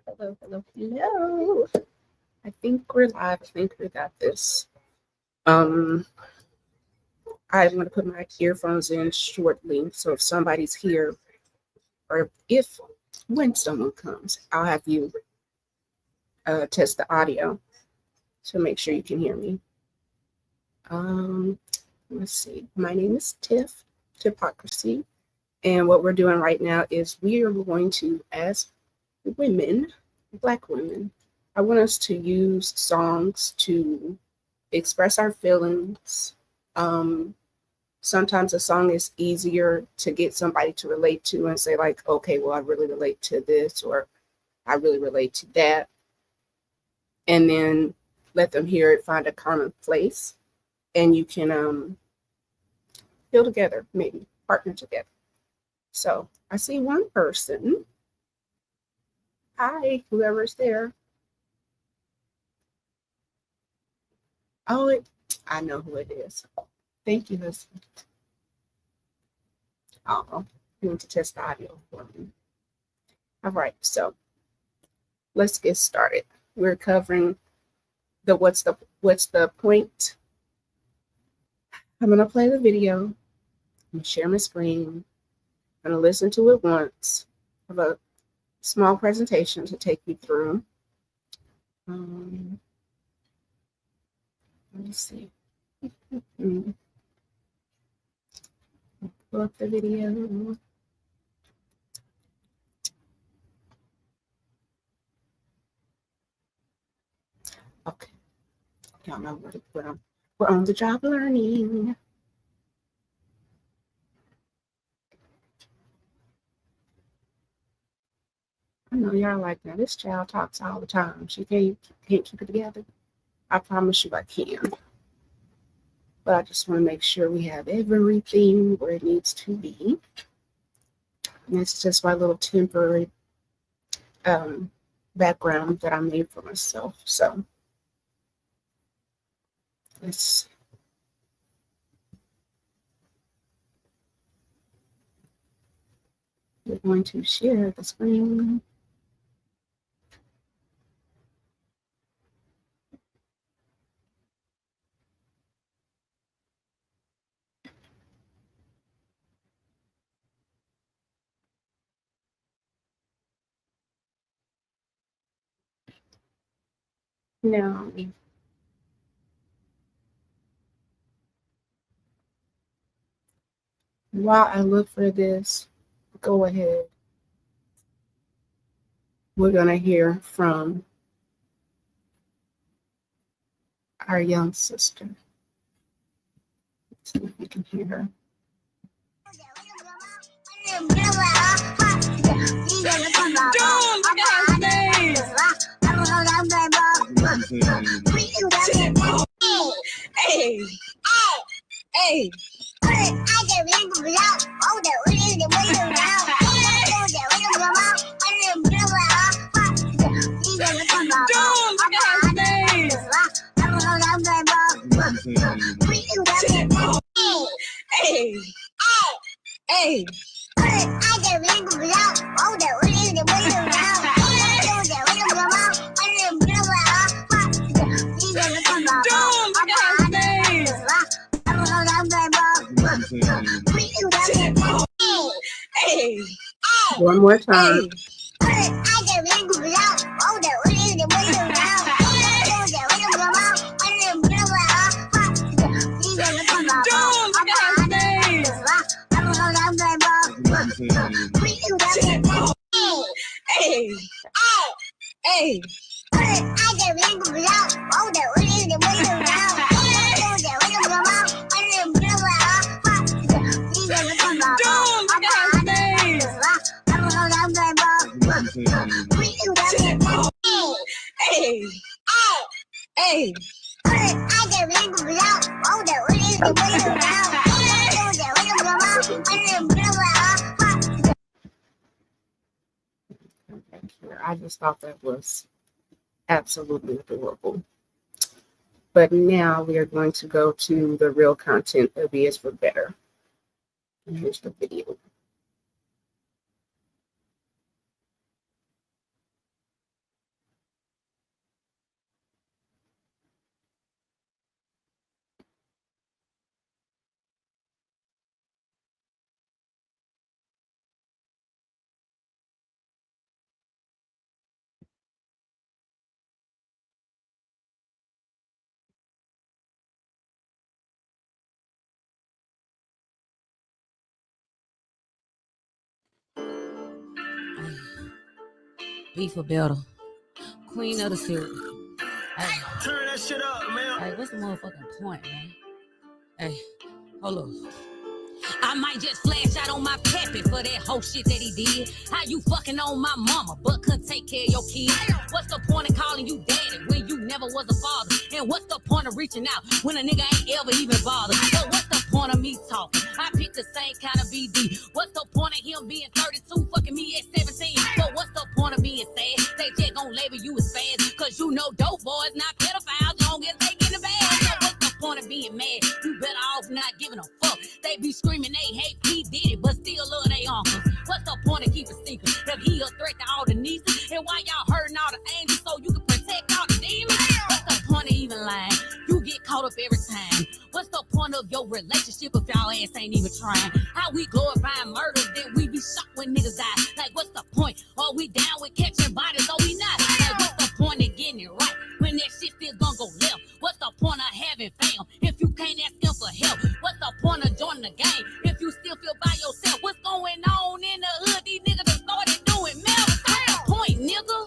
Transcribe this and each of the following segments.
Hello, hello, hello. I think we're live. I think we got this. Um, I'm going to put my earphones in shortly. So if somebody's here, or if when someone comes, I'll have you test the audio to make sure you can hear me. Let's see. My name is Tiff, Tiffocracy. And what we're doing right now is we are going to, as women, Black women, I want us to use songs to express our feelings. Sometimes a song is easier to get somebody to relate to and say, like, okay, well, I really relate to this, or I really relate to that. And then let them hear it, find a common place, and you can feel together, maybe partner together. So I see one person. Hi, whoever's there. Oh, I know who it is. Thank you, husband. Oh, you want to test the audio for me. All right, so let's get started. We're covering the what's the point. I'm gonna play the video. I'm gonna share my screen. I'm gonna listen to it once. I have a small presentation to take you through. Let me see. Pull up the video. Okay. Y'all know we're on the job learning. I know y'all like that. This child talks all the time. She can't keep it together. I promise you I can. But I just want to make sure we have everything where it needs to be. And it's just my little temporary background that I made for myself. So let's we're going to share the screen. Now, while I look for this, go ahead. We're going to hear from our young sister. Let's see if you can hear her. Hey, hey. Hey. One more time. Hey. I just thought that was absolutely adorable. But now we are going to go to the real content of B is for Better. And here's the video. Be for better. Queen of the syrup. Hey, Turn that shit up, man. hey, what's the motherfucking point, man? Hey, hold up. I might just flash out on my pappy for that whole shit that he did. How you fucking on my mama, but couldn't take care of your kids? What's the point of calling you daddy when you never was a father? And what's the point of reaching out when a nigga ain't ever even bothered? But what's the point of me talking? I picked the same kind of BD. What's the point of him being 32, fucking me at 17? But what's the point of being sad? They just gon' label you as fast, cause you know dope boys not pedophiles, don't get taken in the bag. So what's the point of being mad? You better off not giving a fuck. They be screaming they hate P. Diddy, but still love they uncles. What's the point of keeping secret if he a threat to all the nieces? And why y'all hurting all the angels so you can protect all the demons? What's the point of even lying? You get caught up every time. What's the point of your relationship if y'all ass ain't even trying? How we glorifying murders, then we be shocked when niggas die? Like what's the point? Are we down with catching bodies or we not? Like what's the point of getting it right when that shit still gonna go left? What's the point of having fam if you can't ask them for help? What's the point of joining the game if you still feel by yourself? What's going on in the hood? These niggas have started doing meth. What's the point, nigga?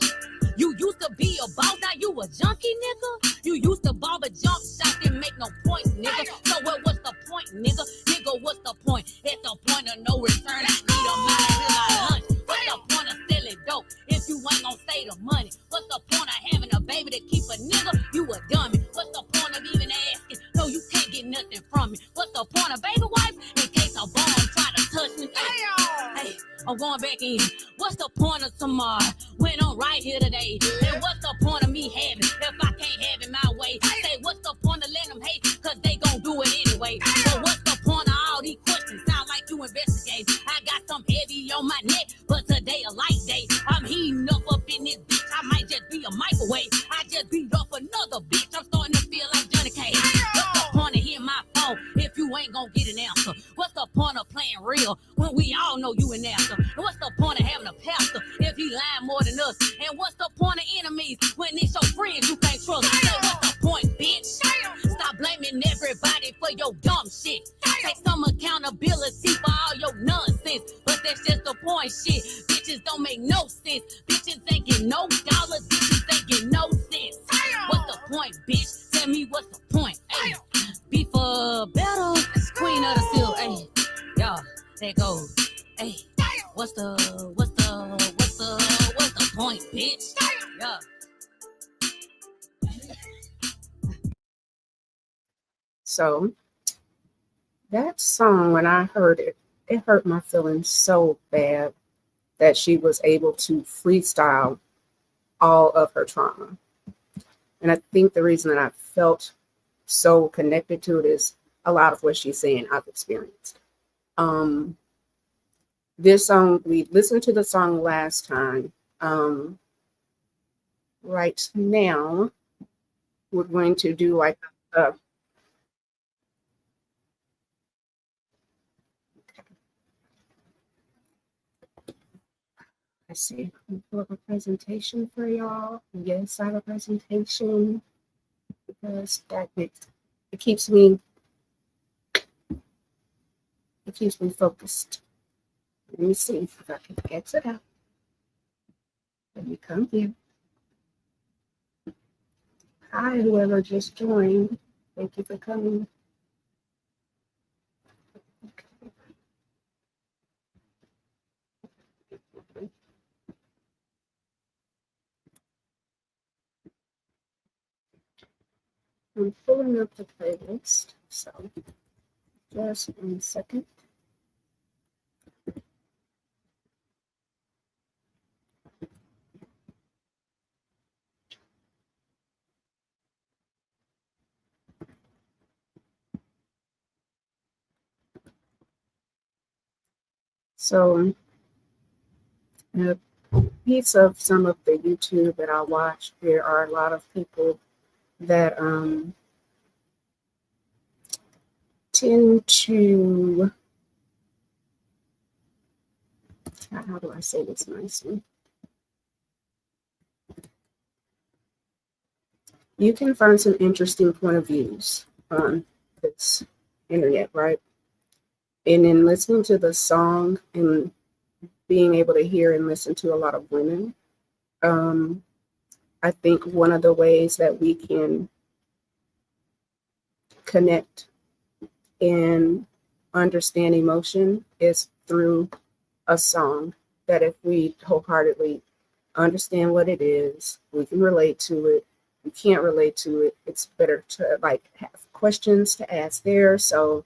You used to be a boss, now you a junkie, nigga. You used to ball a jump shot, didn't make no points, nigga. So what's the point, nigga? Nigga, what's the point? At the point of no return, I need a million real out lunch. What's the point of selling dope if you ain't gonna say the money? What's the point of having a baby to keep a nigga? You a dummy. What's the point of even asking? No, you can't get nothing from me. What's the point of baby wife? In case a bomb try to touch me. Hey, I'm going back in. What's the point of tomorrow when I'm right here today? And what's the point of me having if I can't have it my way? Say, what's the point of letting them hate? Cause they gon' do it anyway. But what's the point of all these questions? Sound like you investigate. I got some heavy on my neck, but today a light day. I'm heating up in this bitch. I might just be a microwave. I just beat up another bitch. I'm starting to feel like Johnny Cage. What's the point of hitting my phone if you ain't gonna get an answer? What's the point of playing real when we all know you an answer? And what's the point of having a pastor if he lying more than us? And what's the point of enemies when it's your friends you can't trust? So what's the point, bitch? Stop blaming everybody for your dumb shit. Take some accountability for all your nonsense. But that's just the point, shit. Bitches don't make no sense. Bitches ain't get no dollars. Bitches ain't get no sense. What's the point, bitch? Tell me what's the point? Hey, be for better. Queen of the seal. Hey, y'all, there goes. Hey, what's the point, bitch? Yeah. So that song, when I heard it, it hurt my feelings so bad that she was able to freestyle all of her trauma. And I think the reason that I felt so connected to it is a lot of what she's saying I've experienced. This song, we listened to the song last time. Right now, we're going to do like a let's see, I'll pull up a presentation for y'all. Yes, I have a presentation because it keeps me focused. Let me see if I can exit out. Let me come here. Hi, whoever just joined. Thank you for coming. I'm pulling up the playlist, so just 1 second. So a piece of some of the YouTube that I watch, there are a lot of people that tend to, how do I say this nicely? You can find some interesting point of views on this internet, right? And in listening to the song and being able to hear and listen to a lot of women, I think one of the ways that we can connect and understand emotion is through a song. That if we wholeheartedly understand what it is, we can relate to it. We can't relate to it, it's better to like have questions to ask there. So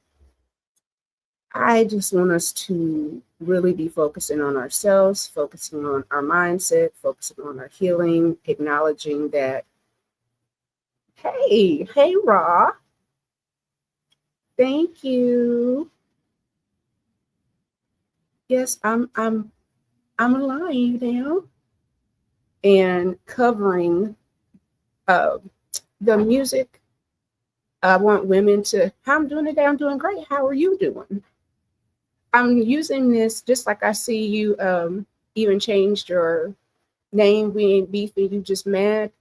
I just want us to really be focusing on ourselves, focusing on our mindset, focusing on our healing, acknowledging that, hey, Raw, thank you. Yes, I'm alive now. And covering uh, the music. I want women to, how I'm doing today, I'm doing great. How are you doing? I'm using this just like I see you even changed your name. We ain't beefing, you just mad.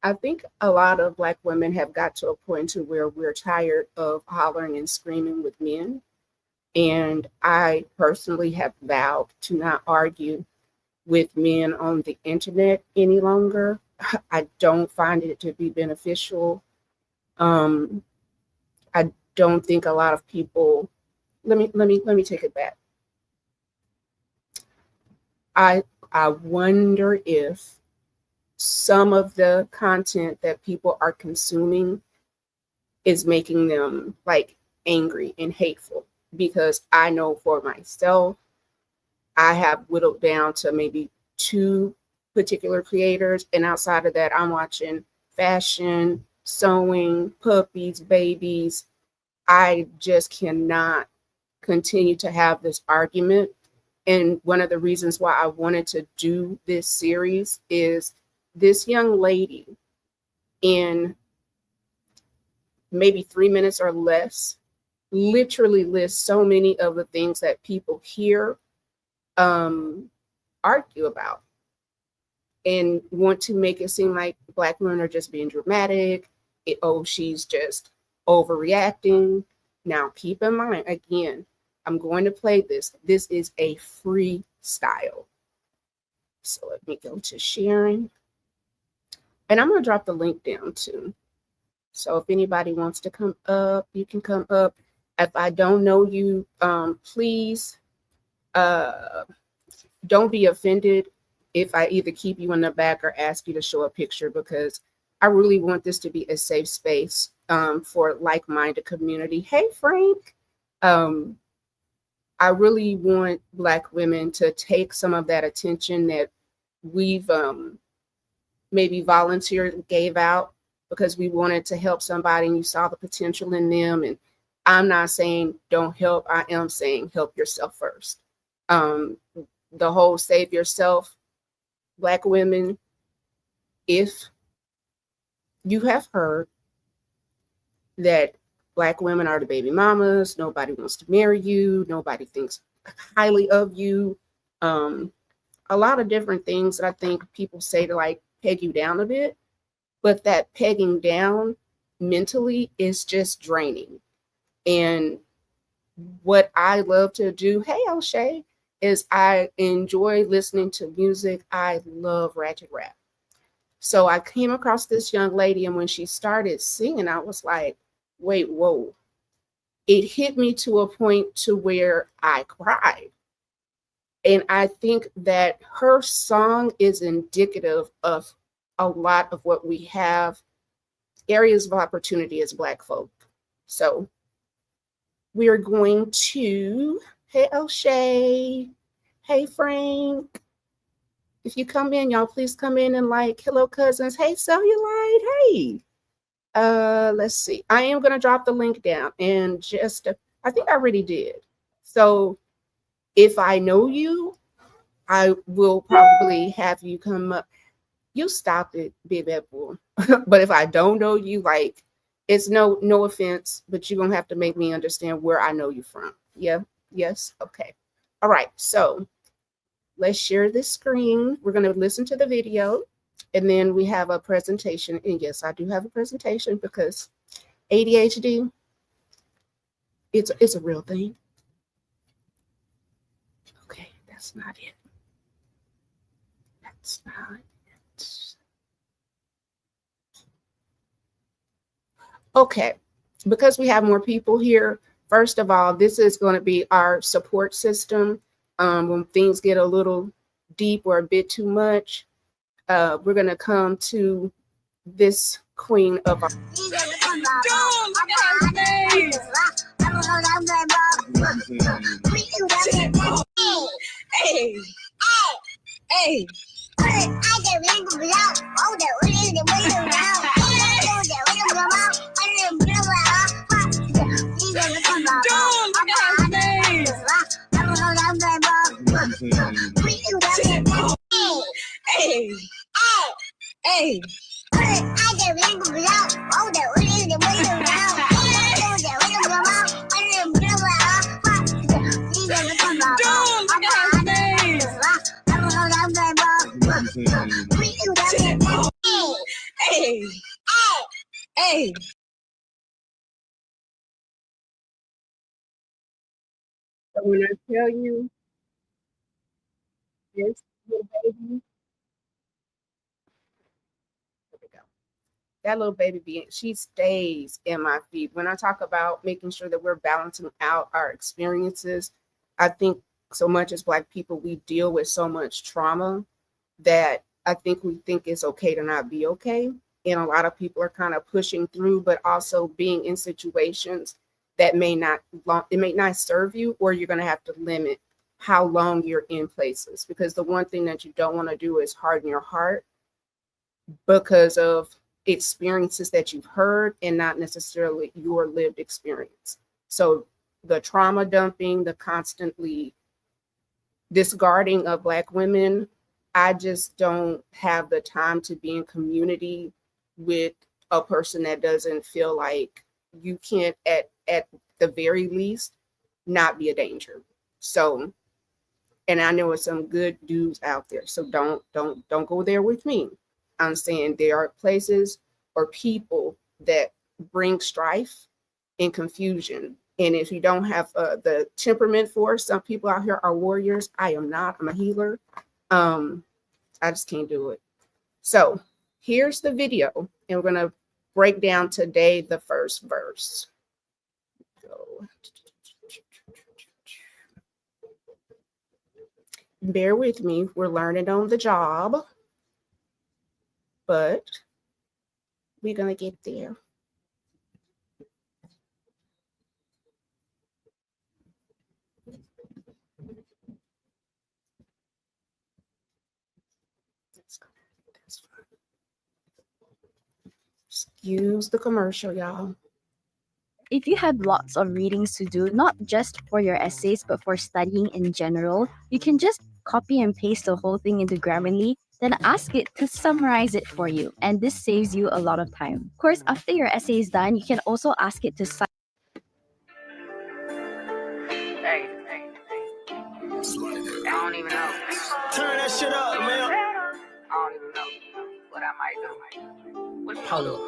I think a lot of Black women have got to a point to where we're tired of hollering and screaming with men. And I personally have vowed to not argue with men on the internet any longer. I don't find it to be beneficial. Um, I don't think a lot of people. Let me take it back. I I wonder if some of the content that people are consuming is making them like angry and hateful, because I know for myself I have whittled down to maybe two particular creators. And outside of that, I'm watching fashion, sewing, puppies, babies. I just cannot continue to have this argument. And one of the reasons why I wanted to do this series is this young lady, in maybe 3 minutes or less, literally lists so many of the things that people here um, argue about, and want to make it seem like Black women are just being dramatic. She's just overreacting. Now, keep in mind, again, I'm going to play this. This is a freestyle. So let me go to sharing. And I'm going to drop the link down too. So if anybody wants to come up, you can come up. If I don't know you, please don't be offended if I either keep you in the back or ask you to show a picture, because I really want this to be a safe space for like-minded community. Hey, Frank. I really want Black women to take some of that attention that we've maybe volunteered, gave out because we wanted to help somebody and you saw the potential in them. And I'm not saying don't help. I am saying help yourself first. The whole save yourself, Black women, if you have heard that Black women are the baby mamas, nobody wants to marry you, nobody thinks highly of you, a lot of different things that I think people say to like peg you down a bit, but that pegging down mentally is just draining. And what I love to do, hey O'Shea, is I enjoy listening to music. I love ratchet rap. So I came across this young lady, and when she started singing, I was like, wait, whoa. It hit me to a point to where I cried. And I think that her song is indicative of a lot of what we have, areas of opportunity as Black folk. So we are going to, hey O'Shea, hey Frank. If you come in, y'all please come in and like, hello cousins, hey Cellulite, hey. Let's see. I am gonna drop the link down, and just I think I already did. So if I know you, I will probably have you come up. You stop it, Big Apple. But if I don't know you, like, it's no offense, but you're gonna have to make me understand where I know you from. Yeah, yes, okay. All right, so let's share this screen. We're gonna listen to the video, and then we have a presentation. And yes, I do have a presentation because ADHD, it's a real thing. Okay, that's not it. That's not it. Okay, because we have more people here, first of all, this is going to be our support system. When things get a little deep or a bit too much, we're going to come to this queen of our Hey, hey. Hey, hey. Hey, hey. So when I tell you this little baby, there we go. That little baby being, she stays in my feet. When I talk about making sure that we're balancing out our experiences, I think so much as Black people, we deal with so much trauma that I think we think it's okay to not be okay. And a lot of people are kind of pushing through, but also being in situations that may not serve you, or you're going to have to limit how long you're in places. Because the one thing that you don't want to do is harden your heart because of experiences that you've heard and not necessarily your lived experience. So the trauma dumping, the constantly discarding of Black women, I just don't have the time to be in community with a person that doesn't feel like you can't at the very least not be a danger. So, and I know some good dudes out there. So don't go there with me. I'm saying there are places or people that bring strife and confusion. And if you don't have the temperament for it, some people out here are warriors. I am not. I'm a healer. I just can't do it. So here's the video, and we're going to break down today the first verse. Go. Bear with me. We're learning on the job, but we're going to get there. Excuse the commercial, y'all. If you had lots of readings to do, not just for your essays, but for studying in general, you can just copy and paste the whole thing into Grammarly, then ask it to summarize it for you. And this saves you a lot of time. Of course, after your essay is done, you can also ask it to cite. Hey, I don't even know. Turn that shit up, man. I don't even know what I might do. Hold up.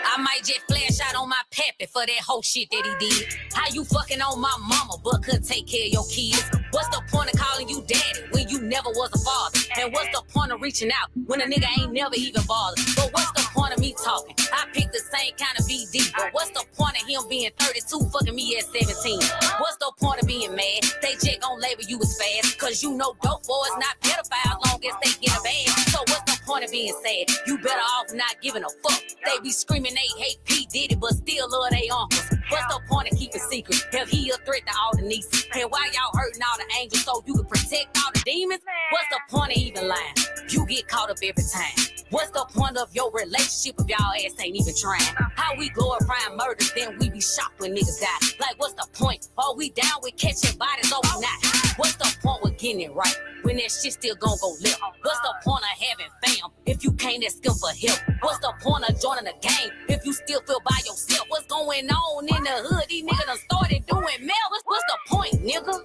I might just flash out on my pappy for that whole shit that he did. How you fucking on my mama but couldn't take care of your kids? What's the point of calling you daddy when you never was a father? And what's the point of reaching out when a nigga ain't never even bothered? But what's the point of me talking? I picked the same kind of BD. But what's the point of him being 32 fucking me at 17? What's the point of being mad? They just gon' label you as fast. Cause you know dope boys not pedophiles long as they get a bag. So what's the point of being sad? You better off not giving a fuck. They be screaming they hate P. Diddy, but still love they uncles. What's the point of keeping secret? If he a threat to all the nieces? And why y'all hurting all the angels so you can protect all the demons? What's the point of even lying? You get caught up every time. What's the point of your relationship if y'all ass ain't even trying? How we glorifying murders, then we be shocked when niggas die? Like, what's the point? Are we down with catching bodies or we not? What's the point with getting it right when that shit still gon' go left? What's the point of having fam if you can't ask them for help? What's the point of joining the game if you still feel by yourself? What's going on in the hood? These niggas done started doing mail. What's the point, nigga?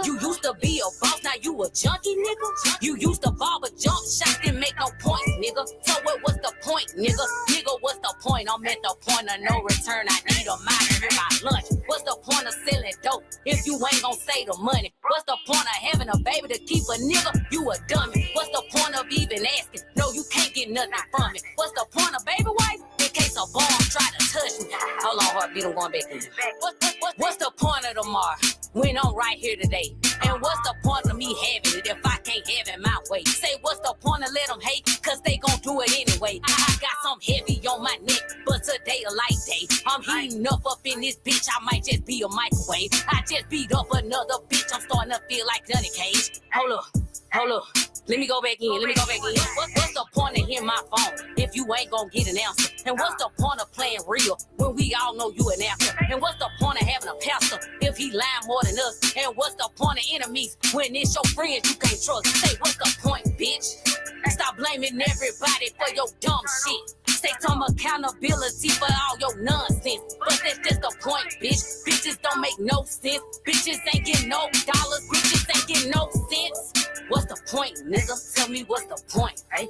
You used to be a boss, now you a junkie, nigga? You used to barber jump shots, didn't make no points, nigga. So what's the point, nigga? Nigga, what's the point? I'm at the point of no return. I need a mind for my lunch. What's the point of selling dope if you ain't gon' save the money? What's the point of having a baby to keep a nigga? You a dummy. What's the point of even asking? No, you can't get nothing from it. What's the point of baby wife? case a bomb try to touch me. Hold on, heartbeat, I'm going back in. What's the point of tomorrow when I'm right here today? And what's the point of me having it if I can't have it my way? Say, what's the point of let them hate? Cause they gon' do it anyway. I got some heavy on my neck, but today a light day. I'm heating up in this bitch, I might just be a microwave. I just beat up another bitch, I'm starting to feel like Johnny Cage. Hold up. Let me go back in. What's the point of hearing my phone if you ain't gonna get an answer? And what's the point of playing real when we all know you an actor? And what's the point of having a pastor if he lying more than us? And what's the point of enemies when it's your friends you can't trust? Say, what's the point, bitch? Stop blaming everybody for your dumb shit. Take some accountability for all your nonsense. But that's just the point, bitch. Bitches don't make no sense. Bitches ain't getting no dollars. Bitches ain't getting no sense. What's the point, nigga? Tell me what's the point, hey?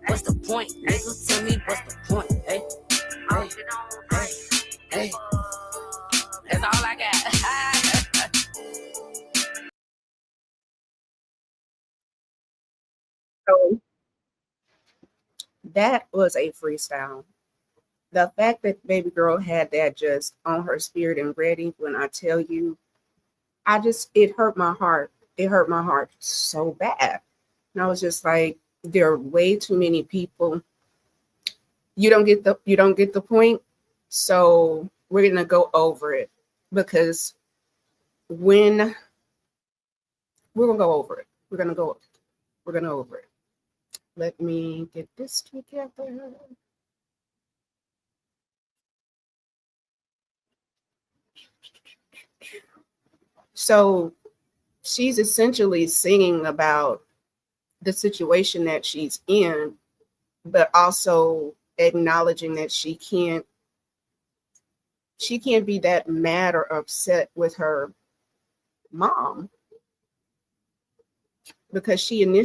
What's the point, nigga? Tell me what's the point, hey? Hey. That's all I got. So that was a freestyle. The fact that baby girl had that just on her spirit and ready, when I tell you, it hurt my heart. It hurt my heart so bad. And I was just like, there are way too many people. You don't get the point. So we're gonna go over it, because when we're gonna go over it, we're gonna over it. Let me get this together. So she's essentially singing about the situation that she's in, but also acknowledging that she can't be that mad or upset with her mom, because she did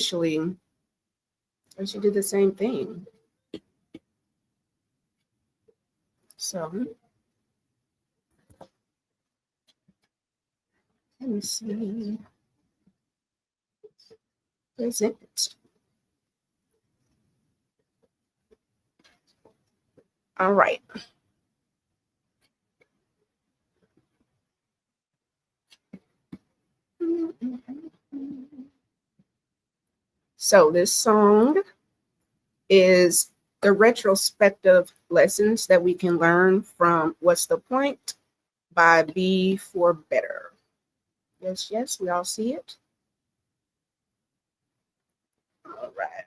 the same thing. So let me see. Present. All right. So this song is the retrospective lessons that we can learn from What's the Point by Be for Better. Yes, we all see it. All right.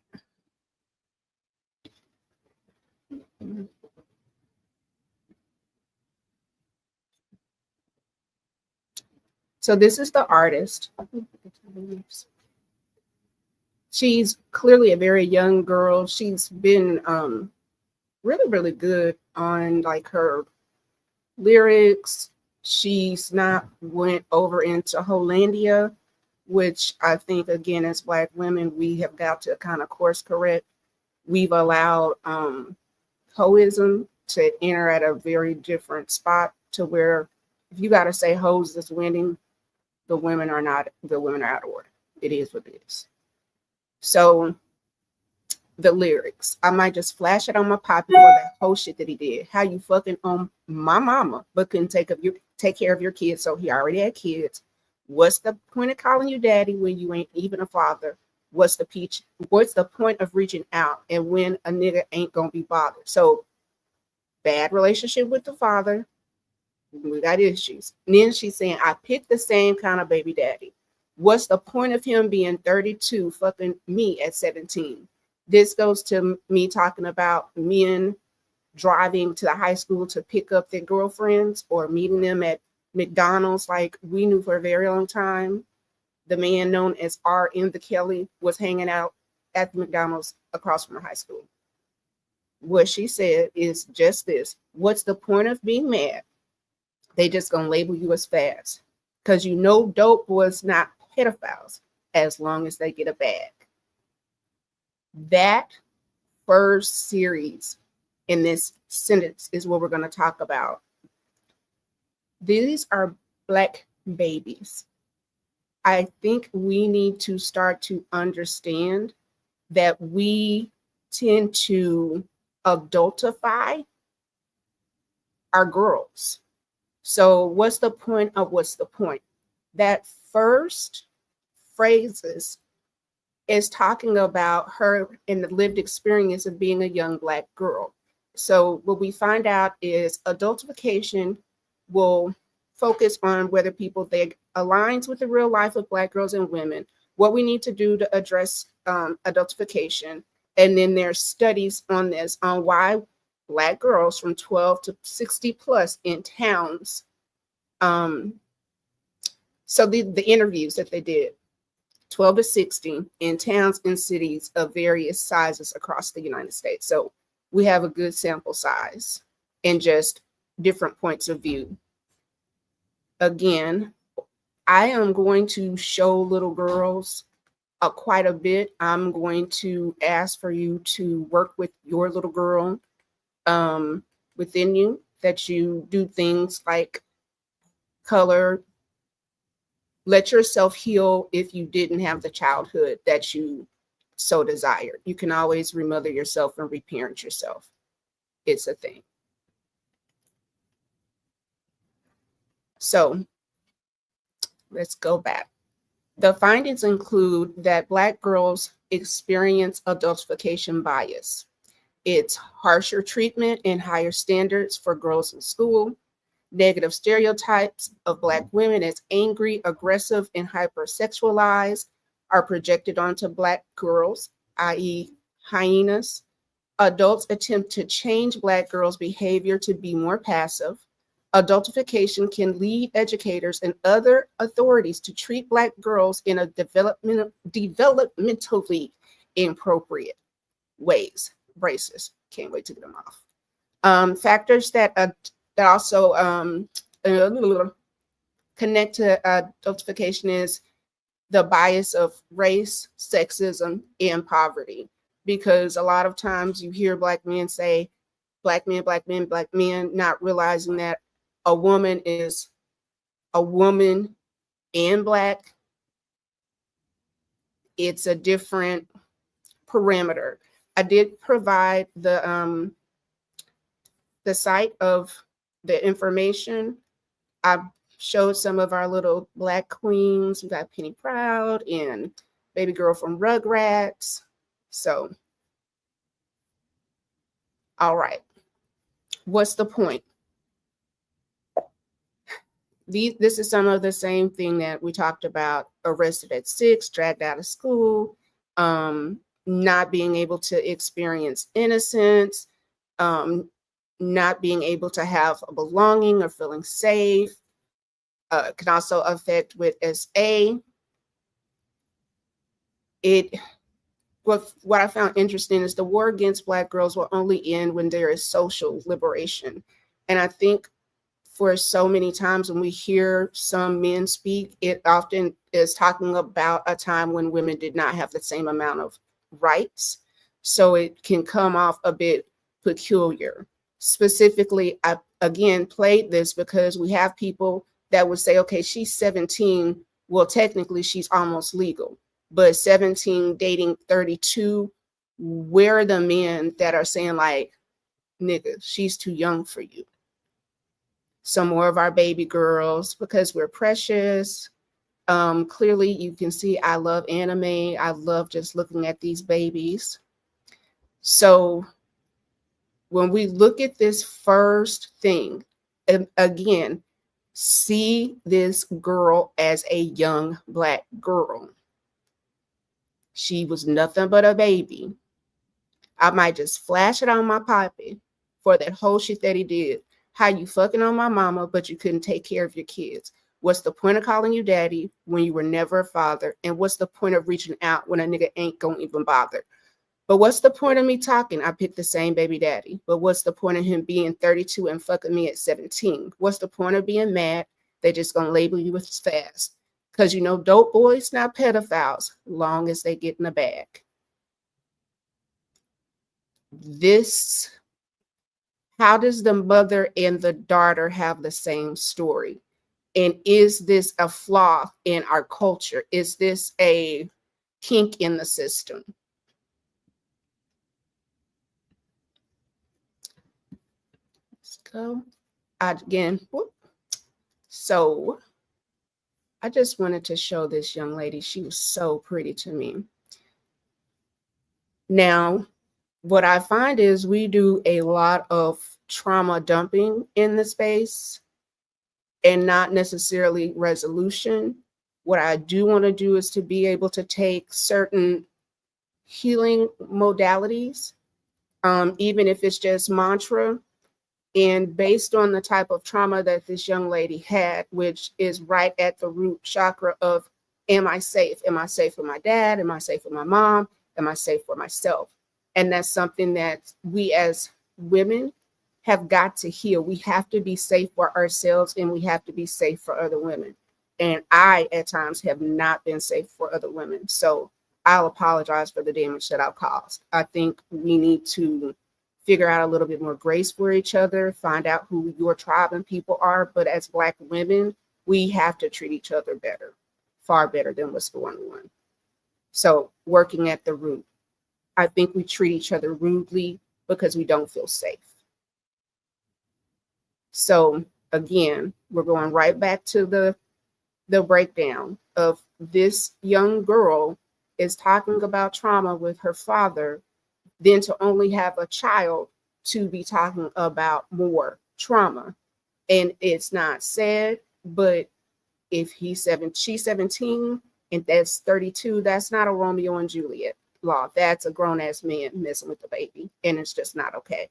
So this is the artist. She's clearly a very young girl. She's been really, really good on like her lyrics. She's not went over into Hollandia, which I think, again, as Black women, we have got to kind of course correct. We've allowed hoism to enter at a very different spot, to where if you got to say hoes is winning, the women are out of order. It is what it is. So the lyrics, I might just flash it on my poppy for that whole shit that he did. How you fucking on my mama, but couldn't take care of your kids. So he already had kids. What's the point of calling you daddy when you ain't even a father? What's the point of reaching out and when a nigga ain't gonna be bothered? So bad relationship with the father. We got issues. And then she's saying, I picked the same kind of baby daddy. What's the point of him being 32 fucking me at 17? This goes to me talking about men driving to the high school to pick up their girlfriends or meeting them at McDonald's. Like we knew for a very long time, the man known as R.M. the Kelly was hanging out at the McDonald's across from the high school. What she said is just this. What's the point of being mad? They just gonna label you as fast. Because you know dope was not pedophiles as long as they get a bag. That first series in this sentence is what we're going to talk about. These are Black babies. I think we need to start to understand that we tend to adultify are girls. So what's the point of what's the point? That first phrases is talking about her and the lived experience of being a young Black girl. So what we find out is adultification will focus on whether people think aligns with the real life of Black girls and women, what we need to do to address adultification. And then there's studies on this, on why Black girls from 12 to 60 plus in towns. So the interviews that they did, 12 to 60 in towns and cities of various sizes across the United States. So we have a good sample size and just different points of view. Again, I am going to show little girls quite a bit. I'm going to ask for you to work with your little girl within you, that you do things like color. Let yourself heal if you didn't have the childhood that you so desired. You can always remother yourself and reparent yourself. It's a thing. So let's go back. The findings include that Black girls experience adultification bias. It's harsher treatment and higher standards for girls in school, negative stereotypes of Black women as angry, aggressive, and hypersexualized are projected onto Black girls, i.e. hyenas. Adults attempt to change Black girls' behavior to be more passive. Adultification can lead educators and other authorities to treat Black girls in a developmentally inappropriate ways. Braces, can't wait to get them off. Factors that also connect to adultification is the bias of race, sexism, and poverty. Because a lot of times you hear Black men say, Black men, Black men, Black men, not realizing that a woman is a woman and Black. It's a different parameter. I did provide the site of the information. I showed some of our little Black queens. We got Penny Proud and baby girl from Rugrats. So, all right. What's the point? This is some of the same thing that we talked about: arrested at 6, dragged out of school, not being able to experience innocence, not being able to have a belonging or feeling safe. Can also affect with SA. What I found interesting is the war against Black girls will only end when there is social liberation. And I think for so many times when we hear some men speak, it often is talking about a time when women did not have the same amount of rights. So it can come off a bit peculiar. Specifically, I again played this because we have people that would say, okay, she's 17. Well, technically she's almost legal, but 17 dating 32, where are the men that are saying like, nigga, she's too young for you? Some more of our baby girls, because we're precious. Clearly you can see I love anime. I love just looking at these babies. So when we look at this first thing, again, see this girl as a young Black girl. She was nothing but a baby. I might just flash it on my poppy for that whole shit that he did. How you fucking on my mama, but you couldn't take care of your kids? What's the point of calling you daddy when you were never a father? And what's the point of reaching out when a nigga ain't gonna even bother? But what's the point of me talking? I picked the same baby daddy. But what's the point of him being 32 and fucking me at 17? What's the point of being mad? They just gonna label you as fast. Because you know, dope boys not pedophiles, long as they get in the bag. How does the mother and the daughter have the same story? And is this a flaw in our culture? Is this a kink in the system? Let's go. Again, whoop. So I just wanted to show this young lady. She was so pretty to me. Now, what I find is we do a lot of trauma dumping in the space and not necessarily resolution. What I do want to do is to be able to take certain healing modalities, even if it's just mantra. And based on the type of trauma that this young lady had, which is right at the root chakra of, am I safe? Am I safe for my dad? Am I safe for my mom? Am I safe for myself? And that's something that we as women have got to heal. We have to be safe for ourselves and we have to be safe for other women. And I, at times, have not been safe for other women. So I'll apologize for the damage that I've caused. I think we need to figure out a little bit more grace for each other, find out who your tribe and people are. But as Black women, we have to treat each other better, far better than what's going on. So working at the root. I think we treat each other rudely because we don't feel safe. So again, we're going right back to the breakdown of this young girl is talking about trauma with her father, then to only have a child to be talking about more trauma. And it's not sad, but if she's 17 and that's 32, that's not a Romeo and Juliet law. That's a grown-ass man messing with the baby, and it's just not okay.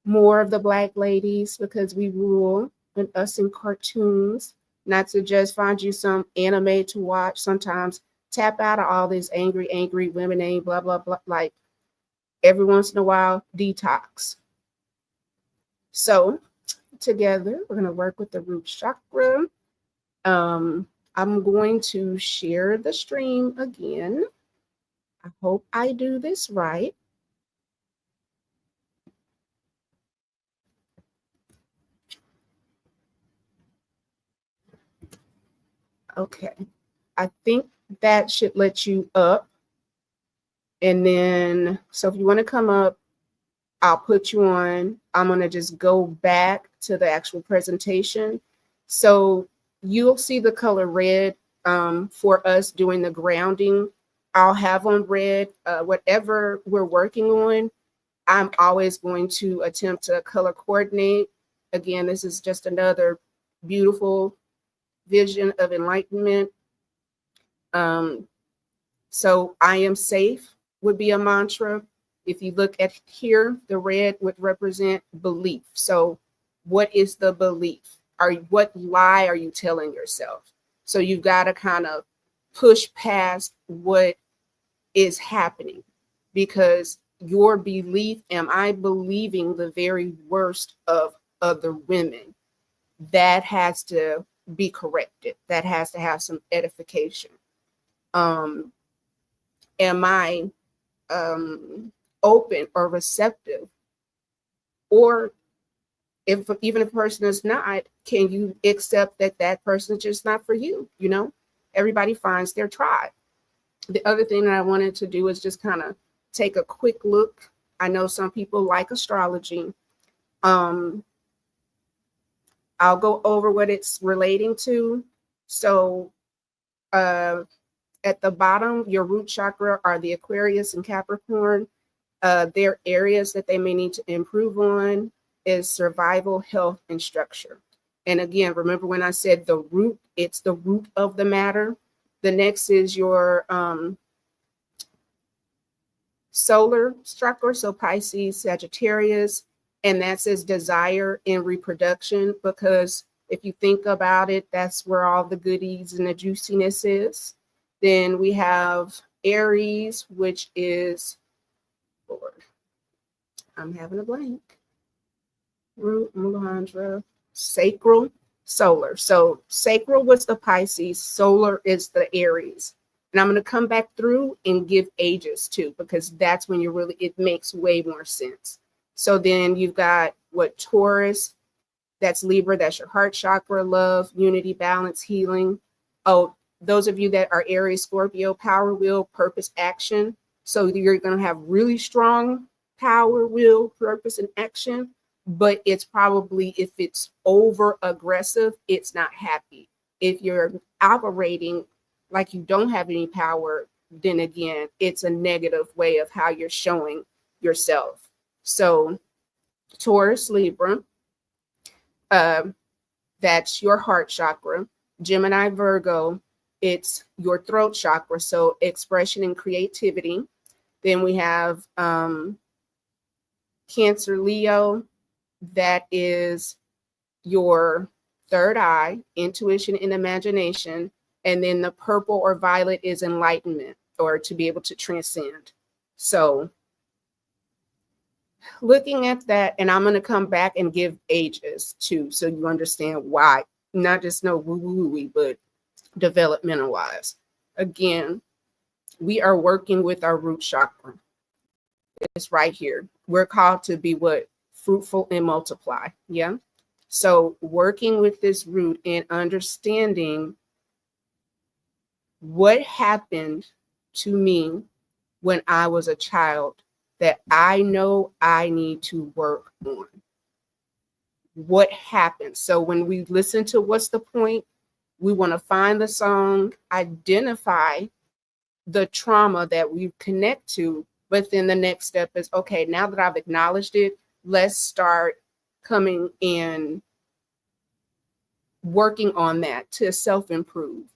More of the Black ladies, because we rule, and us in cartoons, not to just find you some anime to watch. Sometimes tap out of all this angry women, blah, blah, blah. Like every once in a while, detox. So together, we're going to work with the root chakra. I'm going to share the stream again. I hope I do this right. Okay, I think that should let you up. And then, so if you want to come up, I'll put you on. I'm going to just go back to the actual presentation. So you'll see the color red for us doing the grounding. I'll have on red. Whatever we're working on, I'm always going to attempt to color coordinate. Again, this is just another beautiful vision of enlightenment. So I am safe would be a mantra. If you look at here, the red would represent belief. So what is the belief? What lie are you telling yourself? So you've got to kind of push past what is happening, because your belief, am I believing the very worst of other women? That has to be corrected. That has to have some edification. Am I open or receptive? Or if even if a person is not, can you accept that that person is just not for you? You know, everybody finds their tribe. The other thing that I wanted to do is just kind of take a quick look. I know some people like astrology. I'll go over what it's relating to. So at the bottom, your root chakra are the Aquarius and Capricorn. Their areas that they may need to improve on is survival, health, and structure. And again, remember when I said the root, it's the root of the matter. The next is your solar chakra, so Pisces, Sagittarius, and that says desire and reproduction, because if you think about it, that's where all the goodies and the juiciness is. Then we have Aries, which is, Lord, I'm having a blank. Root, Mulandra, sacral, solar. So sacral was the Pisces, solar is the Aries. And I'm going to come back through and give ages too, because that's when it makes way more sense. So then you've got what, Taurus, that's Libra, that's your heart chakra, love, unity, balance, healing. Oh, those of you that are Aries, Scorpio, power, will, purpose, action. So you're going to have really strong power, will, purpose, and action. but it's probably, if it's over aggressive, it's not happy. If you're operating like you don't have any power, then again, it's a negative way of how you're showing yourself. So Taurus, Libra, that's your heart chakra. Gemini, Virgo, it's your throat chakra, so expression and creativity. Then we have Cancer, Leo, that is your third eye, intuition and imagination. And then the purple or violet is enlightenment, or to be able to transcend. So looking at that, and I'm going to come back and give ages too, so you understand why, not just no woo-woo-woo, but developmental wise. Again, we are working with our root chakra. It's right here. We're called to be what? Fruitful and multiply. Yeah. So working with this root and understanding what happened to me when I was a child that I know I need to work on. What happened? So when we listen to What's the Point, we want to find the song, identify the trauma that we connect to, but then the next step is, okay, now that I've acknowledged it, let's start coming in, working on that to self-improve.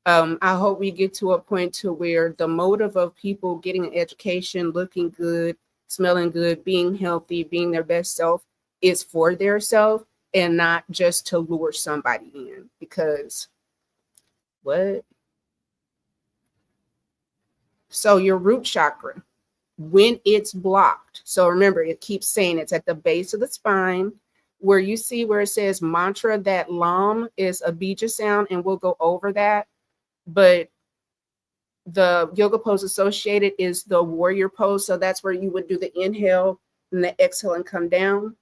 I hope we get to a point to where the motive of people getting an education, looking good, smelling good, being healthy, being their best self is for their self and not just to lure somebody in. Because what? So your root chakra, when it's blocked, so remember, it keeps saying it's at the base of the spine, where you see where it says mantra, that lam is a bija sound, and we'll go over that. But the yoga pose associated is the warrior pose. So that's where you would do the inhale and the exhale and come down.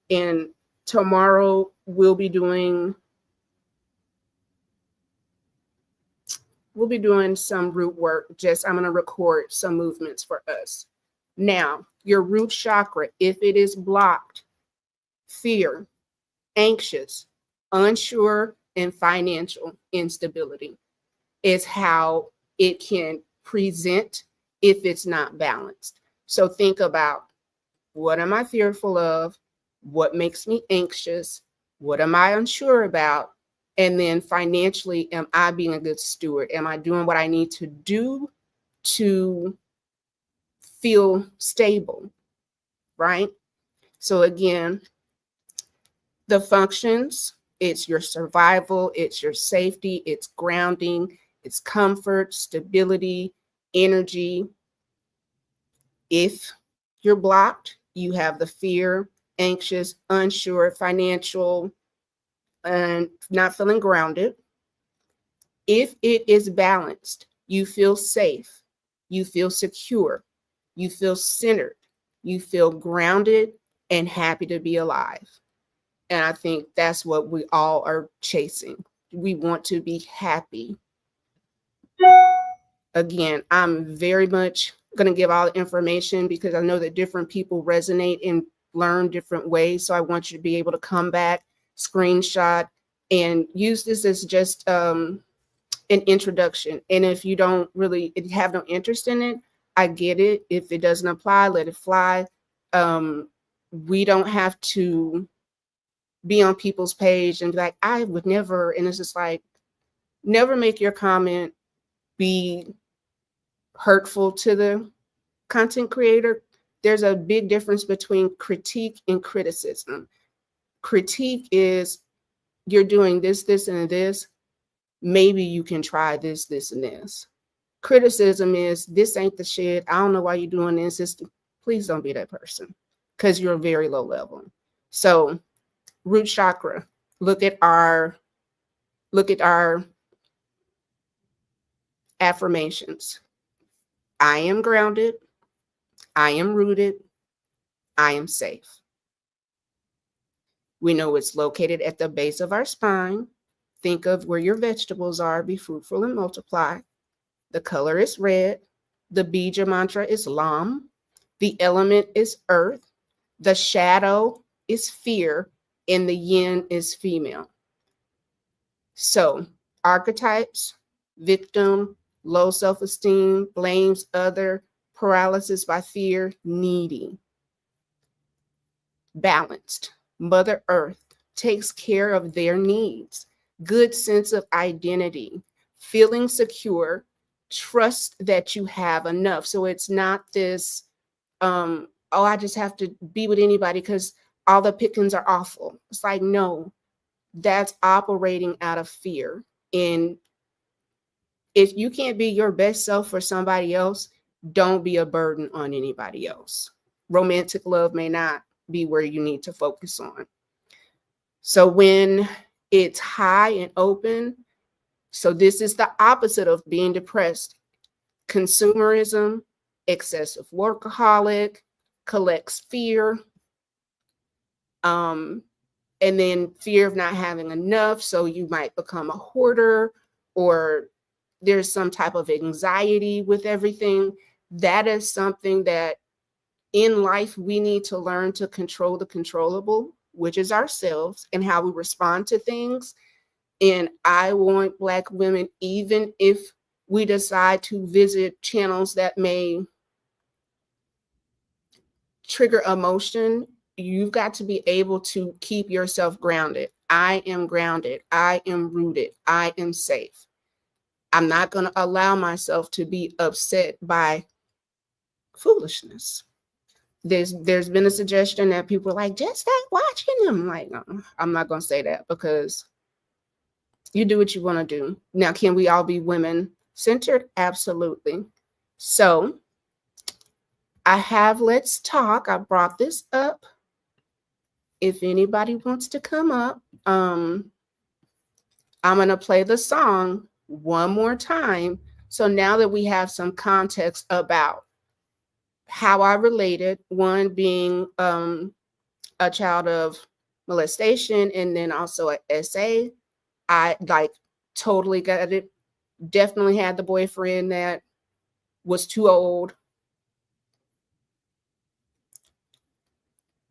And tomorrow we'll be doing some root work. I'm going to record some movements for us. Now, your root chakra, if it is blocked, fear, anxious, unsure, and financial instability is how it can present if it's not balanced. So think about, what am I fearful of? What makes me anxious? What am I unsure about? And then financially, am I being a good steward? Am I doing what I need to do to feel stable, right? So again, the functions, it's your survival, it's your safety, it's grounding, it's comfort, stability, energy. If you're blocked, you have the fear, anxious, unsure, financial, and not feeling grounded. If it is balanced, you feel safe, you feel secure, you feel centered, you feel grounded and happy to be alive. And I think that's what we all are chasing. We want to be happy. Again, I'm very much going to give all the information because I know that different people resonate and learn different ways. So I want you to be able to come back, screenshot, and use this as just an introduction. And if you don't really have no interest in it, I get it. If it doesn't apply, let it fly. We don't have to be on people's page and be like, I would never. And it's just like, never make your comment be hurtful to the content creator. There's a big difference between critique and criticism. Critique is, you're doing this, this, and this. Maybe you can try this, this, and this. Criticism is, this ain't the shit. I don't know why you're doing this. Please don't be that person, because you're very low level. So root chakra, look at our affirmations. I am grounded. I am rooted. I am safe. We know it's located at the base of our spine. Think of where your vegetables are. Be fruitful and multiply. The color is red. The bija mantra is Lam. The element is earth. The shadow is fear and the yin is female. So archetypes: victim, low self-esteem, blames other, paralysis by fear, needy. Balanced: Mother Earth takes care of their needs, good sense of identity, feeling secure, trust that you have enough. So it's not this, oh, I just have to be with anybody because all the pickings are awful. It's like, no, that's operating out of fear. And if you can't be your best self for somebody else, don't be a burden on anybody else. Romantic love may not be where you need to focus on. So when it's high and open, so this is the opposite of being depressed: consumerism, excessive workaholic, collects fear, and then fear of not having enough. So you might become a hoarder, or there's some type of anxiety with everything. That is something that in life we need to learn to control the controllable, which is ourselves and how we respond to things. And I want Black women, even if we decide to visit channels that may trigger emotion, you've got to be able to keep yourself grounded. I am grounded. I am rooted. I am safe. I'm not going to allow myself to be upset by foolishness. There's been a suggestion that people are like, just stop watching them. Like, no, I'm not going to say that, because you do what you want to do. Now, can we all be women centered? Absolutely. So I have Let's Talk. I brought this up. If anybody wants to come up, I'm going to play the song one more time. So now that we have some context about how I related, one being a child of molestation and then also an SA, I like totally got it. Definitely had the boyfriend that was too old.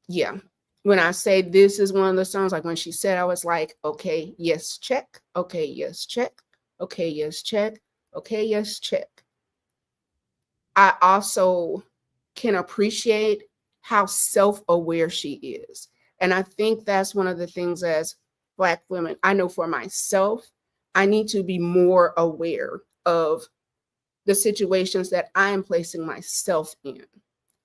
Yeah. When I say this is one of the songs, like when she said, I was like, okay, yes, check. Okay, yes, check. Okay, yes, check. Okay, yes, check. I also can appreciate how self-aware she is. And I think that's one of the things as Black women, I know for myself, I need to be more aware of the situations that I am placing myself in.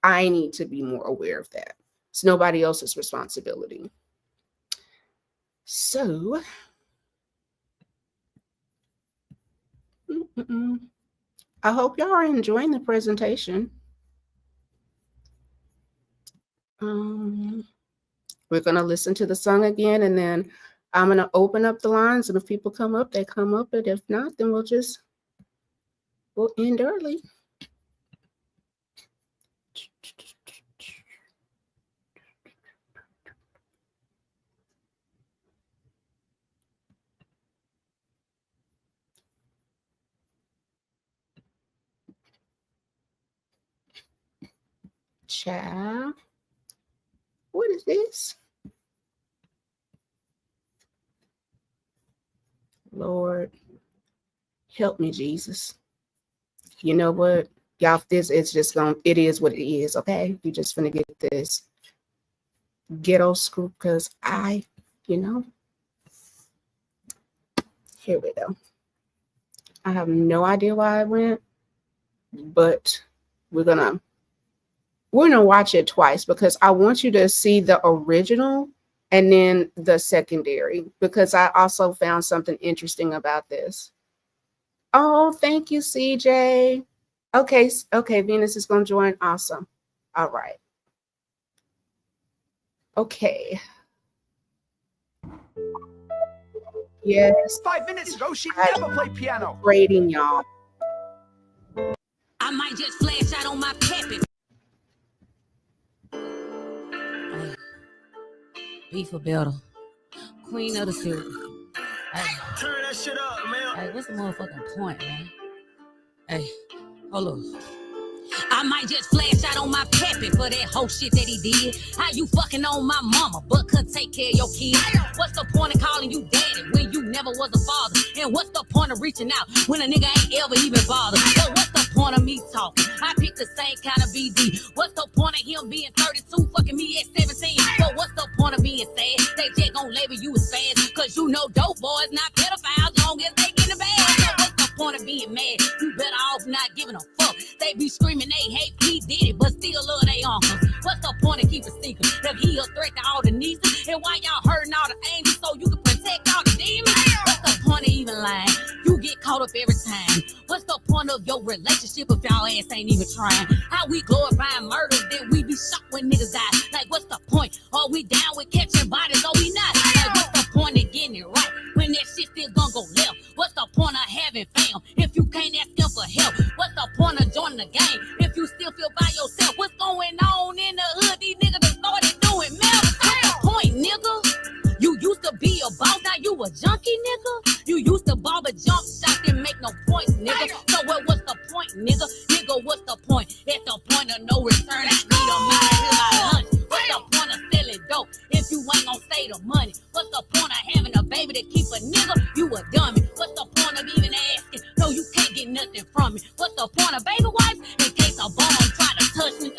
I need to be more aware of that. It's nobody else's responsibility. So, I hope y'all are enjoying the presentation. We're going to listen to the song again, and then I'm going to open up the lines. And if people come up, they come up. And if not, then we'll end early. Child, what is this? Lord, help me, Jesus. You know what? Y'all, this is just it is what it is, okay? You just gonna get this ghetto scoop because here we go. I have no idea why I went, but we're gonna watch it twice because I want you to see the original and then the secondary, because I also found something interesting about this. Oh, thank you, CJ. Okay, Venus is going to join. Awesome. All right. Okay. Yes. 5 minutes ago, she never played piano. Rating, y'all. I might just flash out on my peppy. Hey, be for better. Queen of the silver. Hey. Turn that shit up, man. Hey, what's the motherfucking point, man? Hey, hold on. I might just flash out on my pappy for that whole shit that he did. How you fucking on my mama, but couldn't take care of your kids? What's the point of calling you daddy when you never was a father? And what's the point of reaching out when a nigga ain't ever even bothered? But what's the point of me talking? I picked the same kind of BD. What's the point of him being 32, fucking me at 17? But what's the point of being sad? They just gon' label you as fast, cause you know dope boys not pedophiles long as they get in the bag. So what's the point of being mad? You better off not giving a fuck. They be screaming they hate P. Diddy, but still love they uncles. What's the point of keeping secret if he a threat to all the nieces? And why y'all hurting all the angels so you can protect all the demons? What's the point of even lying? You get caught up every time. What's the point of your relationship if y'all ass ain't even trying? How we glorifying murders, then we be shocked when niggas die? Like what's the point? Are we down with catching bodies or we not? Like what's the point of getting it right when that shit still gonna go left? What's the point of having fam if you can't ask them for help? What's the point of joining the game if you still feel by yourself? What's going on in the hood? These niggas done started doing meth. What's the point, nigga? You used to be a boss, now you a junkie, nigga. You used to bob a jump shot, didn't make no points, nigga. So what's the point, nigga? Nigga, what's the point? At the point of no return, I need a man to my lunch. What's the point of selling dope if you ain't gon' say the money? What's the point of having a baby to keep a nigga? You a dummy. What's the point of even asking? No, you can't get nothing from me. What's the point of baby wife in case a bum try to touch me?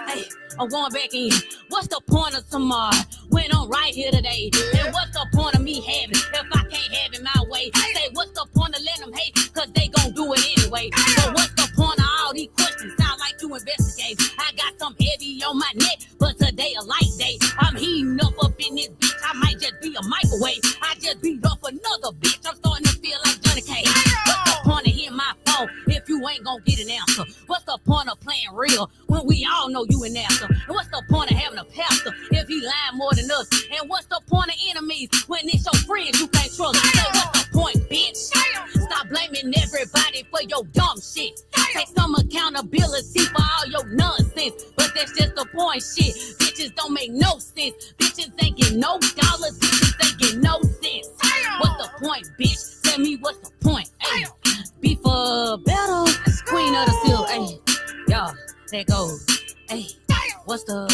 Hey, I'm going back in. What's the point of tomorrow when I'm right here today? And what's the point of me having if I can't have it my way? Say, what's the point of letting them hate? Cause they gon' do it anyway. But what's the point of all these questions? Sound like you investigate. I got some heavy on my neck, but today a light day. I'm heating up in this bitch. I might just be a microwave. I just beat up another bitch. I'm starting to feel like Johnny Cage. What's the point of hitting my phone if you ain't gon' get an answer? What's the point of playing real when we all know you an answer? And what's the point of having a pastor if he lying more than us? And what's the point of enemies when it's your friends you can't trust? So what's the point, bitch? Stop blaming everybody for your dumb shit. Take some accountability for all your nonsense. But that's just the point, shit. Bitches don't make no sense. Bitches ain't get no dollars. Bitches ain't get no sense. What's the point, bitch? Tell me what's the point? Ay, be for better, queen of the silk. Hey, y'all, there goes. Hey, what's the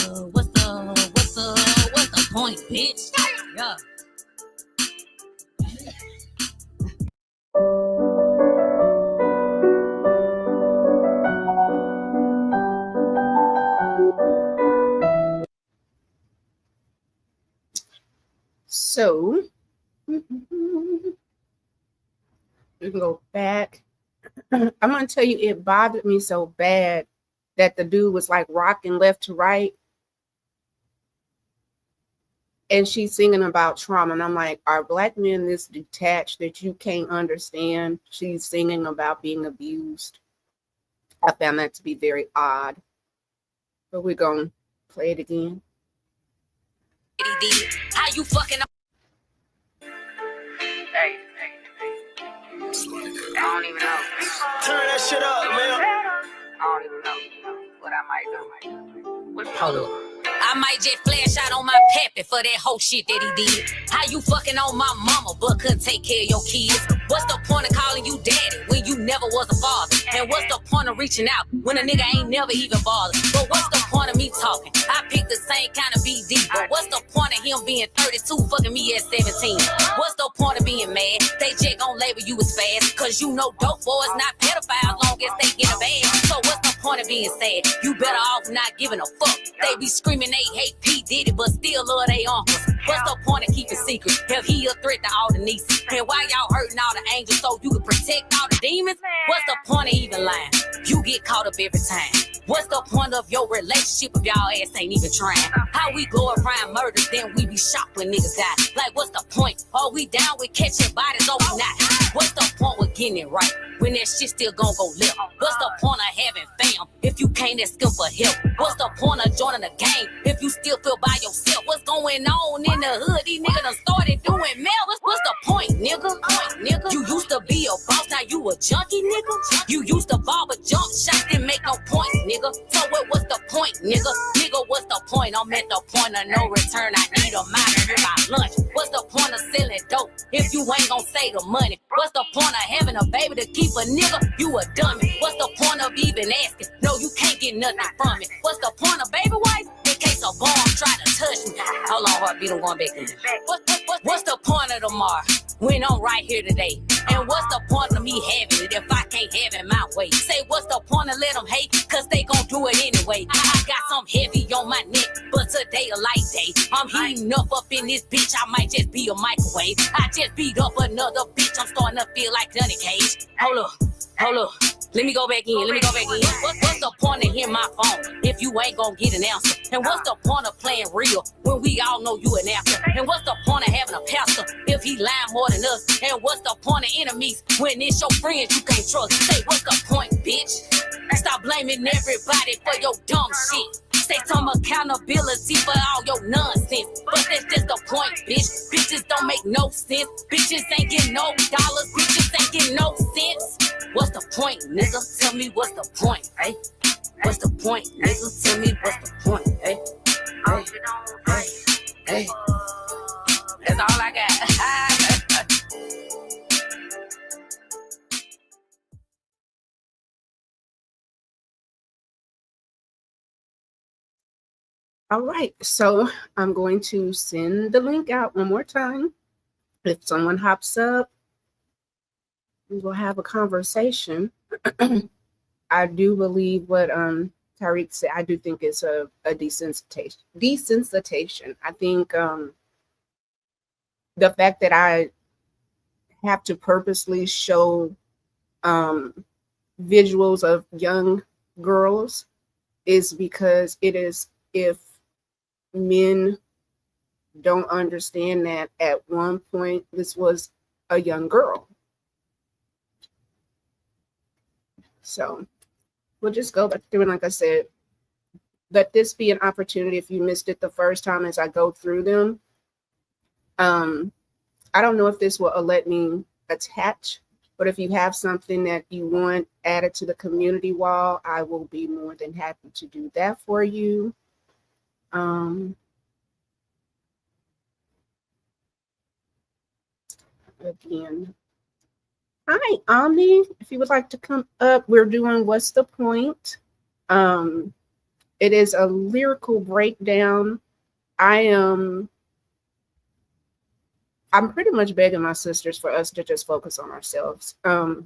point, bitch? Yeah. So we can go back. I'm gonna tell you, it bothered me so bad that the dude was like rocking left to right, and she's singing about trauma, and I'm like, are Black men this detached that you can't understand? She's singing about being abused. I found that to be very odd, but we're gonna play it again. How you fucking? Hey. I don't even know. Turn that shit up, man. I don't even know what I might do. Hold up. I might just flash out on my pappy for that whole shit that he did. How you fucking on my mama but couldn't take care of your kids? What's the point of calling you daddy when you never was a father? And what's the point of reaching out when a nigga ain't never even bothered? But what's the point of me talking? I picked the same kind of BD. But what's the point of him being 32 fucking me at 17? What's the point of being mad? They just gon' label you as fast, cause you know dope boys not pedophiles long as they get a bag. So what's the point of being sad? You better off not giving a fuck. They be screaming they hate P. Diddy, but still love they uncles. What's the point of keeping secret if he a threat to all the nieces? And why y'all hurting all the angels so you can protect all the demons? What's the point of even lying? You get caught up every time. What's the point of your relationship if y'all ass ain't even trying? How we glorifying murders, then we be shocked when niggas die? Like what's the point? Are we down with catching bodies or we not? What's the point with getting it right when that shit still gon' go left? What's the point of having fam if you can't ask them for help? What's the point of joining the game if you still feel by yourself? What's going on in the hood? These niggas done started doing mail. What's the point, nigga? You used to be a boss, now you a junkie, nigga. You used to bob a jump shot, didn't make no points, nigga. So what's the point, nigga? Nigga, what's the point? I'm at the point of no return. I need a mind to my lunch. What's the point of selling dope if you ain't gon' say the money? What's the point of having a baby to keep a nigga? You a dummy. What's the point of even asking? No, know you can't get nothing from it. What's the point of baby wife? In case a bomb try to touch me. Hold on, heartbeat, I'm going back in. What's the point of tomorrow when I'm right here today? And what's the point of me having it if I can't have it my way? Say what's the point of let them hate, cause they gon' do it anyway. I got some heavy on my neck, but today a light day. I'm heating up in this bitch, I might just be a microwave. I just beat up another bitch, I'm starting to feel like Johnny Cage. Hold up. Let me go back in. What's the point of hearing my phone if you ain't gonna get an answer? And what's the point of playing real when we all know you an actor? And what's the point of having a pastor if he lying more than us? And what's the point of enemies when it's your friends you can't trust? Say, what's the point, bitch? Stop blaming everybody for your dumb shit. Say some accountability for all your nonsense. But that's just the point, bitch. Bitches don't make no sense. Bitches ain't getting no dollars. Bitches ain't getting no sense. What's the point, nigga? Tell me what's the point, hey? What's the point, nigga? Tell me what's the point, hey? Hey. That's all I got. All right, so I'm going to send the link out one more time. If someone hops up, we will have a conversation. I do believe what Tariq said. I do think it's a desensitization. I think the fact that I have to purposely show visuals of young girls is because it is, if men don't understand that at one point this was a young girl. So we'll just go back through, and like I said, let this be an opportunity if you missed it the first time as I go through them. I don't know if this will let me attach, but if you have something that you want added to the community wall, I will be more than happy to do that for you. Again, hi Omni, if you would like to come up, we're doing What's the Point? It is a lyrical breakdown. I'm pretty much begging my sisters for us to just focus on ourselves. I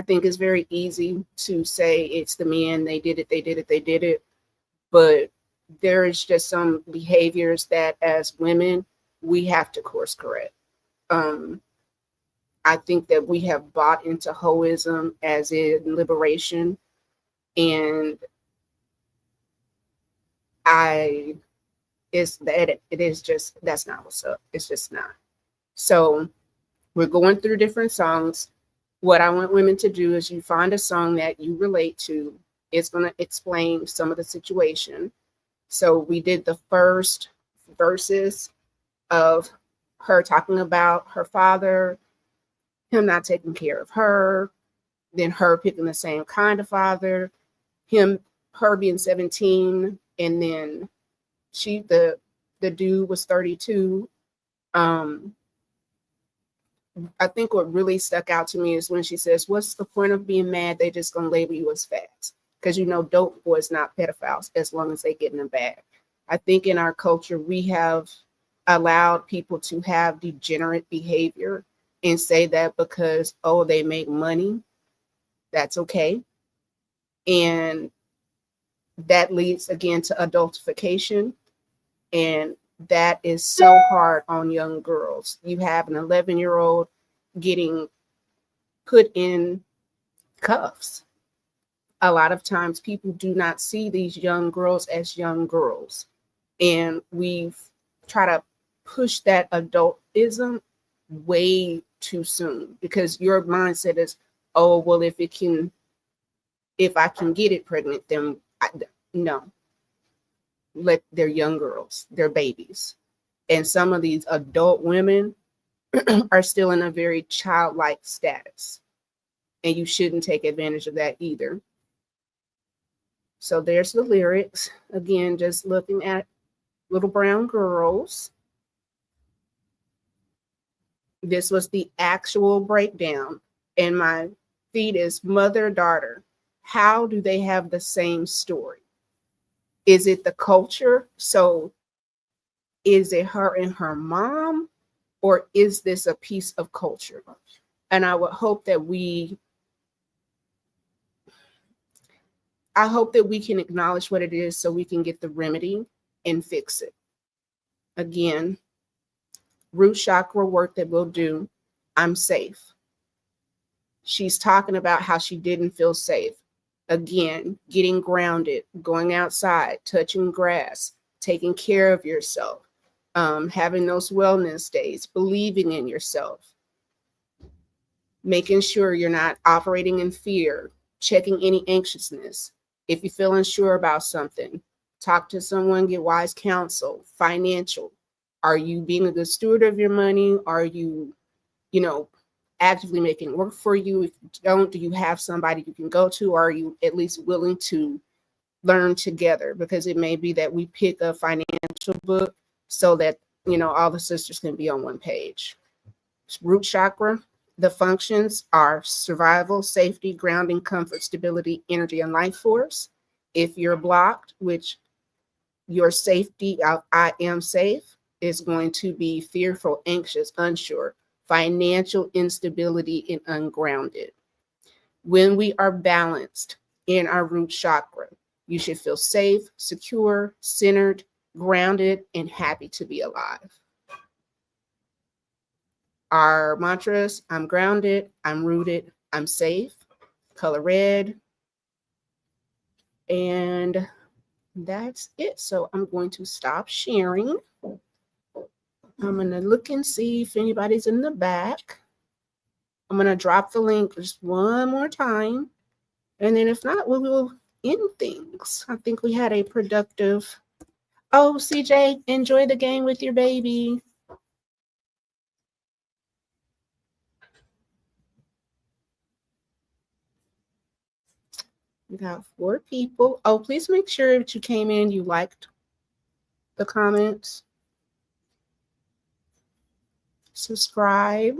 think it's very easy to say it's the men, they did it, but there is just some behaviors that as women, we have to course correct. I think that we have bought into hoism as in liberation, and it is just, that's not what's up. It's just not. So we're going through different songs. What I want women to do is you find a song that you relate to. It's going to explain some of the situation. So we did the first verses of her talking about her father, him not taking care of her, then her picking the same kind of father, her being 17, and then the dude was 32. I think what really stuck out to me is when she says, what's the point of being mad? They just gonna label you as fat. Because dope boys not pedophiles as long as they get in a bag. I think in our culture, we have allowed people to have degenerate behavior and say that because, they make money, that's okay. And that leads again to adultification. And that is so hard on young girls. You have an 11-year-old getting put in cuffs. A lot of times people do not see these young girls as young girls. And we've tried to push that adultism way too soon because your mindset is, if I can get it pregnant, then no. They're young girls, they're babies. And some of these adult women are still in a very childlike status. And you shouldn't take advantage of that either. So there's the lyrics. Again, just looking at little brown girls. This was the actual breakdown. And my feed is mother, daughter. how do they have the same story? Is it the culture? So is it her and her mom, or is this a piece of culture? And I hope that we can acknowledge what it is so we can get the remedy and fix it. Again, root chakra work that we'll do. I'm safe. She's talking about how she didn't feel safe. Again, getting grounded, going outside, touching grass, taking care of yourself, having those wellness days, believing in yourself, making sure you're not operating in fear, checking any anxiousness. If you feel unsure about something, talk to someone, get wise counsel. Financial. Are you being a good steward of your money? Are you, actively making it work for you? If you don't, do you have somebody you can go to? Or are you at least willing to learn together? Because it may be that we pick a financial book so that, all the sisters can be on one page. Root chakra, the functions are survival, safety, grounding, comfort, stability, energy, and life force. If you're blocked, which your safety of I am safe is going to be fearful, anxious, unsure, financial instability, and ungrounded. When we are balanced in our root chakra, you should feel safe, secure, centered, grounded, and happy to be alive. Our mantras: I'm grounded, I'm rooted, I'm safe, color red. And that's it. So I'm going to stop sharing. I'm going to look and see if anybody's in the back. I'm going to drop the link just one more time. And then if not, we will end things. I think we had a productive. Oh, CJ, enjoy the game with your baby. We got 4 people. Oh, please make sure that you came in, you liked the comments, subscribe,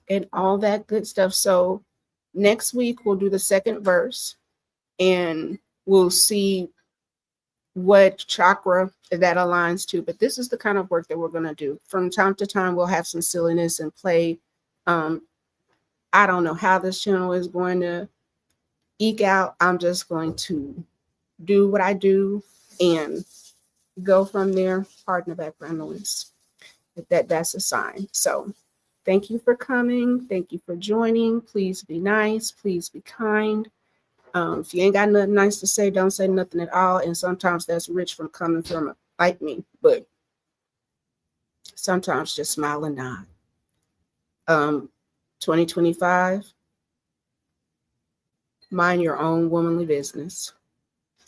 and all that good stuff. So next week we'll do the second verse and we'll see what chakra that aligns to. But this is the kind of work that we're going to do. From time to time, we'll have some silliness and play. I don't know how this channel is going to eke out. I'm just going to do what I do and go from there. Pardon the background noise. That's a sign. So thank you for coming. Thank you for joining. Please be nice. Please be kind. If you ain't got nothing nice to say, don't say nothing at all. And sometimes that's rich from coming from like me. But sometimes just smile and nod. 2025, mind your own womanly business.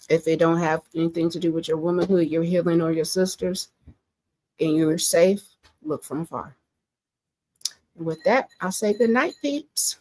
If it don't have anything to do with your womanhood, your healing, or your sisters, and you're safe, look from afar. And with that, I'll say good night, peeps.